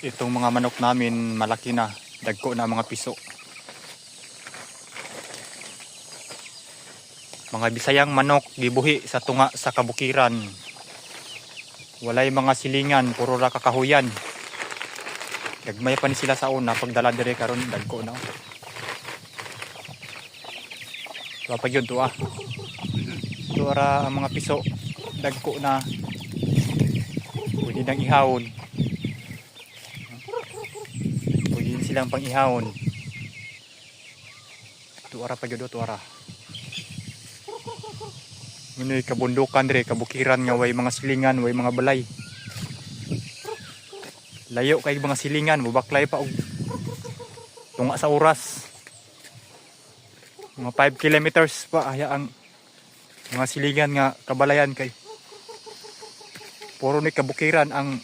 Itong mga manok namin malaki na, dagko na mga piso. Mga Bisayang manok gibuhi sa tunga sa kabukiran. Walay mga silingan, puro ra kakahuyan. Gagmay pa ni sila sa una pagdala dire karon dagko na. Wa pa gyud tuwa. Tuwa ang mga piso, dagko na. Pwede nang ihawon. Pwede silang pang ihawon. Tuwa pa gyud tuwa. Manoy kabundukan dire, kabukiran nga way mga silingan, way mga balay. Layo kay mga silingan, mubaklay pa og tunga sa oras. Mga 5 kilometers pa aya ang mga silingan nga kabalayan kay puro ni kabukiran ang